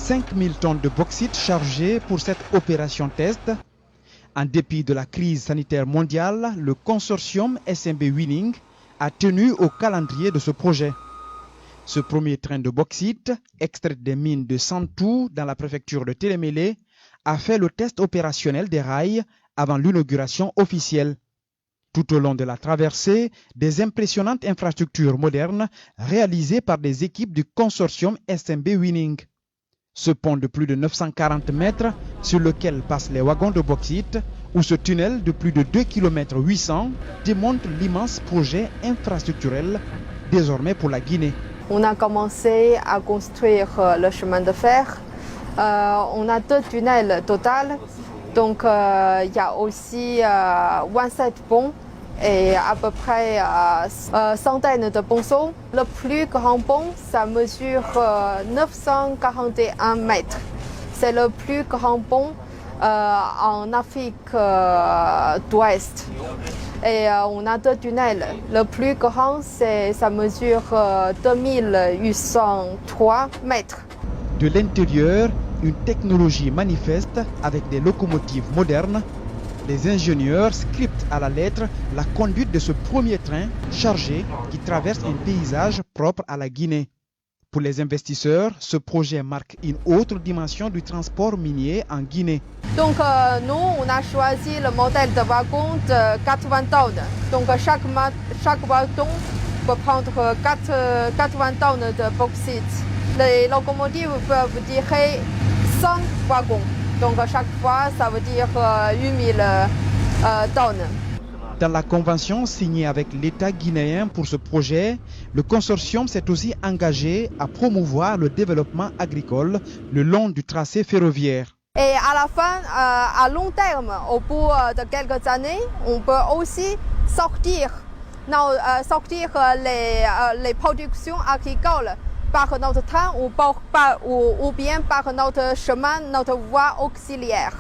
5000 tonnes de bauxite chargées pour cette opération test. En dépit de la crise sanitaire mondiale, le consortium SMB Winning a tenu au calendrier de ce projet. Ce premier train de bauxite, extrait des mines de Santou dans la préfecture de Télémélé, a fait le test opérationnel des rails avant l'inauguration officielle. Tout au long de la traversée, des impressionnantes infrastructures modernes réalisées par des équipes du consortium SMB Winning. Ce pont de plus de 940 mètres sur lequel passent les wagons de bauxite ou ce tunnel de plus de 2 km 800 démontre l'immense projet infrastructurel désormais pour la Guinée. On a commencé à construire le chemin de fer. On a 2 tunnels total. Donc il y a aussi 27 ponts et à peu près centaines de ponceaux. Le plus grand pont, ça mesure 941 mètres. C'est le plus grand pont en Afrique d'Ouest. Et on a 2 tunnels. Le plus grand, ça mesure 2803 mètres. De l'intérieur, une technologie manifeste avec des locomotives modernes. Les ingénieurs scriptent à la lettre la conduite de ce premier train chargé qui traverse un paysage propre à la Guinée. Pour les investisseurs, ce projet marque une autre dimension du transport minier en Guinée. Donc nous, on a choisi le modèle de wagon de 80 tonnes. Donc chaque wagon peut prendre 80 tonnes de bauxite. Les locomotives peuvent tirer 100 wagons. Donc à chaque fois, ça veut dire 8000 tonnes. Dans la convention signée avec l'État guinéen pour ce projet, le consortium s'est aussi engagé à promouvoir le développement agricole le long du tracé ferroviaire. Et à la fin, à long terme, au bout de quelques années, on peut aussi sortir les productions agricoles par notre train ou bien par notre chemin, notre voie auxiliaire.